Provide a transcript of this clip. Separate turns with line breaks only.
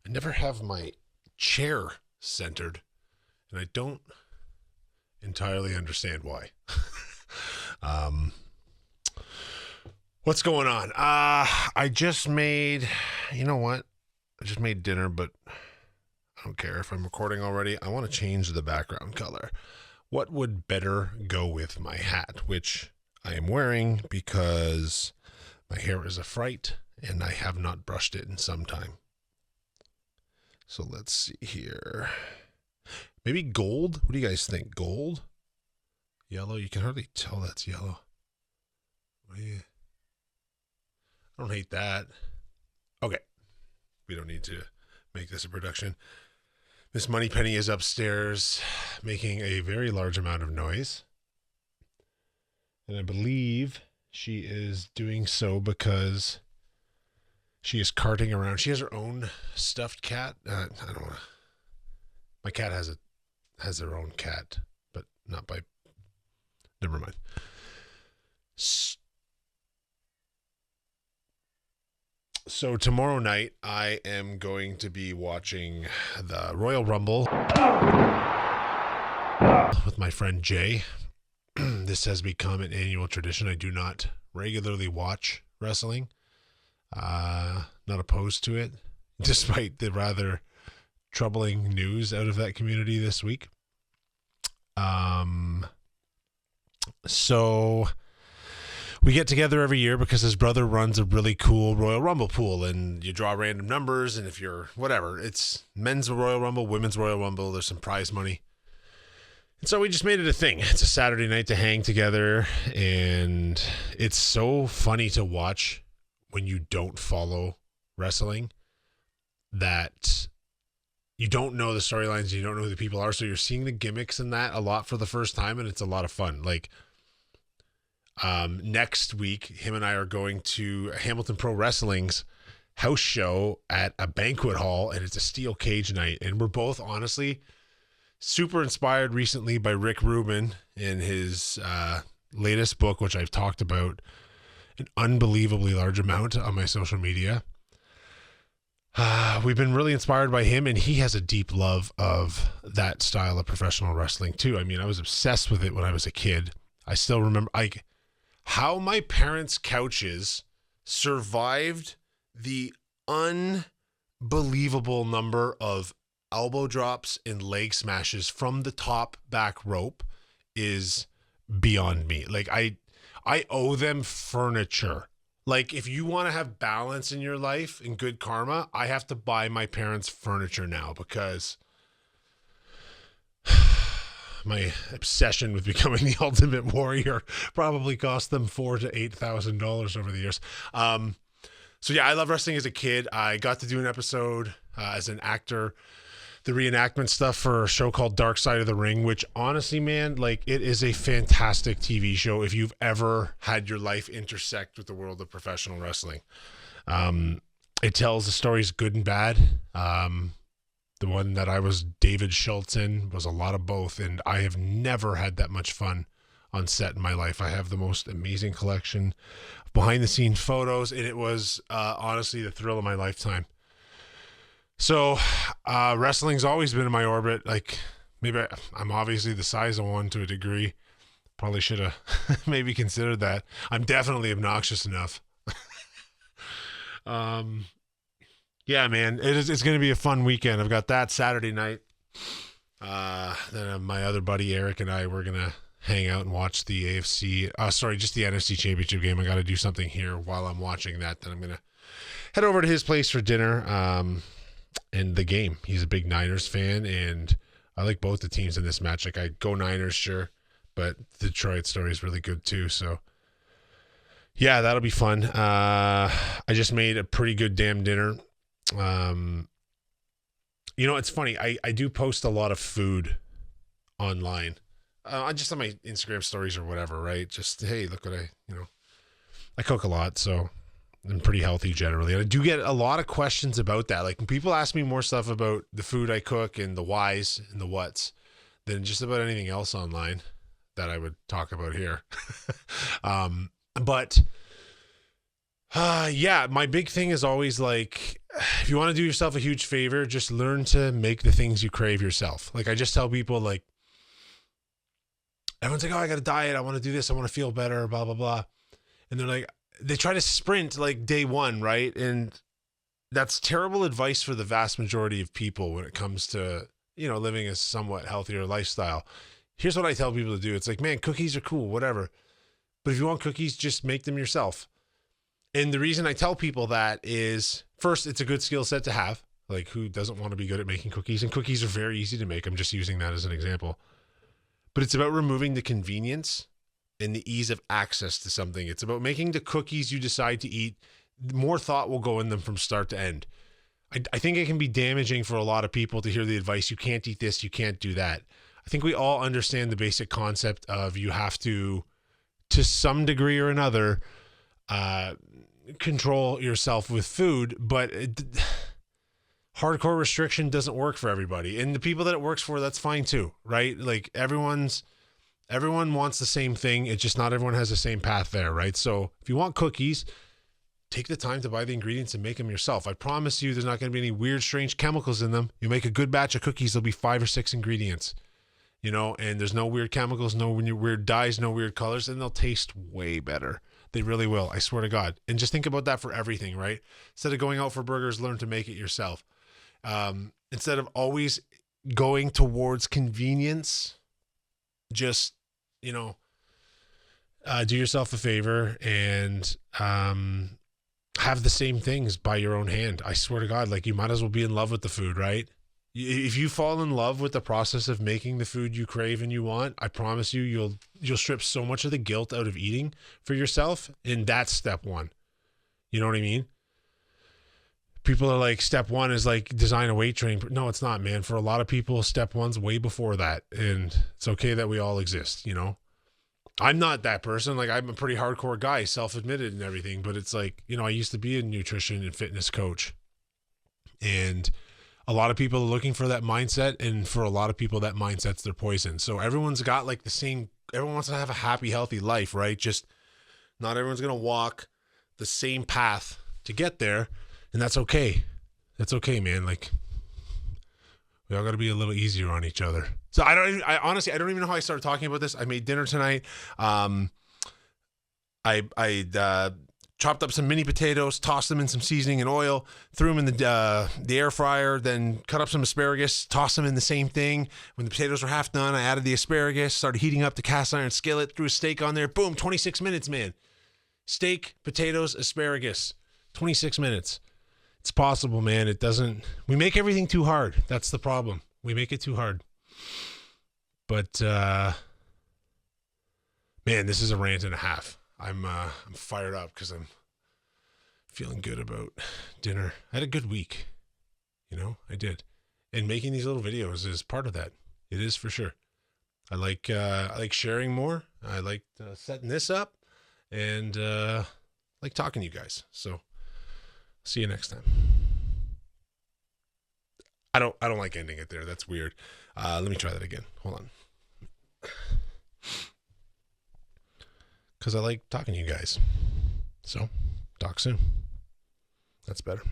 I never have my chair centered, and I don't entirely understand why. um, what's going on? I just made, you know what? I just made dinner, but I don't care if I'm recording already. I want to change the background color. What would better go with my hat, which I am wearing because my hair is a fright and I have not brushed it in some time. So let's see here. Maybe gold? What do you guys think? Gold? Yellow? You can hardly tell that's yellow. I don't hate that. Okay. We don't need to make this a production. Miss Moneypenny is upstairs making a very large amount of noise. And I believe she is doing so because she is carting around. She has her own stuffed cat. I don't want to. My cat has their own cat, but not by. Never mind. So tomorrow night, I am going to be watching the Royal Rumble with my friend Jay. This has become an annual tradition. I do not regularly watch wrestling. Not opposed to it, despite the rather troubling news out of that community this week. So we get together every year because his brother runs a really cool Royal Rumble pool, and you draw random numbers, and if you're whatever, it's men's Royal Rumble, women's Royal Rumble, there's some prize money. And so we just made it a thing. It's a Saturday night to hang together, and it's so funny to watch when you don't follow wrestling that you don't know the storylines, you don't know who the people are, so you're seeing the gimmicks in that a lot for the first time, and it's a lot of fun. Like, next week, him and I are going to Hamilton Pro Wrestling's house show at a banquet hall, and it's a steel cage night. And we're both honestly super inspired recently by Rick Rubin in his latest book, which I've talked about an unbelievably large amount on my social media. We've been really inspired by him, and he has a deep love of that style of professional wrestling too. I mean, I was obsessed with it when I was a kid. I still remember how my parents' couches survived the unbelievable number of elbow drops and leg smashes from the top back rope is beyond me. Like, I owe them furniture. Like, if you want to have balance in your life and good karma, I have to buy my parents furniture now because my obsession with becoming the Ultimate Warrior probably cost them $4,000 to $8,000 over the years. So yeah, I love wrestling as a kid. I got to do an episode as an actor, the reenactment stuff for a show called Dark Side of the Ring, which honestly, man, like, it is a fantastic TV show if you've ever had your life intersect with the world of professional wrestling. It tells the stories good and bad. The one that I was David Schultz in was a lot of both, and I have never had that much fun on set in my life. I have the most amazing collection of behind-the-scenes photos, and it was honestly the thrill of my lifetime. So wrestling's always been in my orbit. Like, maybe I'm obviously the size of one to a degree. Probably should have maybe considered that. I'm definitely obnoxious enough. Yeah, man, it's going to be a fun weekend. I've got that Saturday night. Then my other buddy Eric and I, we're going to hang out and watch the just the NFC Championship game. I got to do something here while I'm watching that. Then I'm going to head over to his place for dinner and the game. He's a big Niners fan, and I like both the teams in this match. Like, I go Niners, sure, but the Detroit story is really good too. So yeah, that'll be fun. I just made a pretty good damn dinner. It's funny. I do post a lot of food online, just on my Instagram stories or whatever, right? Just, hey, look what I cook a lot, so I'm pretty healthy generally. And I do get a lot of questions about that. Like, when people ask me more stuff about the food I cook and the whys and the whats than just about anything else online that I would talk about here. But yeah, my big thing is always like, if you want to do yourself a huge favor, just learn to make the things you crave yourself. Like I just tell people, like, everyone's like, oh, I got a diet. I want to do this. I want to feel better, blah, blah, blah. And they're like, they try to sprint like day one, right? And that's terrible advice for the vast majority of people when it comes to, living a somewhat healthier lifestyle. Here's what I tell people to do. It's like, man, cookies are cool, whatever. But if you want cookies, just make them yourself. And the reason I tell people that is, first, it's a good skill set to have. Like, who doesn't want to be good at making cookies? And cookies are very easy to make. I'm just using that as an example. But it's about removing the convenience and the ease of access to something. It's about making the cookies you decide to eat, more thought will go in them from start to end. I think it can be damaging for a lot of people to hear the advice, you can't eat this, you can't do that. I think we all understand the basic concept of you have to some degree or another, control yourself with food, but hardcore restriction doesn't work for everybody. And the people that it works for, that's fine too, right? Like everyone wants the same thing. It's just not everyone has the same path there, right? So if you want cookies, take the time to buy the ingredients and make them yourself. I promise you there's not going to be any weird, strange chemicals in them. You make a good batch of cookies, there'll be 5 or 6 ingredients, and there's no weird chemicals, no weird dyes, no weird colors, and they'll taste way better. They really will. I swear to God. And just think about that for everything, right? Instead of going out for burgers, learn to make it yourself. Instead of always going towards convenience, just, do yourself a favor and, have the same things by your own hand. I swear to God, like you might as well be in love with the food, right? If you fall in love with the process of making the food you crave and you want, I promise you, you'll strip so much of the guilt out of eating for yourself. And that's step one. You know what I mean? People are like, step one is like design a weight training. No, it's not, man. For a lot of people, step one's way before that. And it's okay that we all exist, I'm not that person. Like I'm a pretty hardcore guy, self-admitted and everything, but it's like, I used to be a nutrition and fitness coach. And a lot of people are looking for that mindset. And for a lot of people, that mindset's their poison. So everyone's got like everyone wants to have a happy, healthy life, right? Just not everyone's going to walk the same path to get there. And that's okay. That's okay, man. Like we all got to be a little easier on each other. So I honestly don't even know how I started talking about this. I made dinner tonight. I chopped up some mini potatoes, tossed them in some seasoning and oil, threw them in the air fryer, then cut up some asparagus, tossed them in the same thing. When the potatoes were half done, I added the asparagus, started heating up the cast iron skillet, threw a steak on there. Boom, 26 minutes, man. Steak, potatoes, asparagus, 26 minutes. It's possible, man. We make everything too hard. That's the problem. We make it too hard. But, man, this is a rant and a half. I'm fired up because I'm feeling good about dinner. I had a good week. I did. And making these little videos is part of that. It is for sure. I like sharing more. I like setting this up and, like talking to you guys. So see you next time. I don't like ending it there. That's weird. Let me try that again. Hold on. Because I like talking to you guys. So, talk soon. That's better.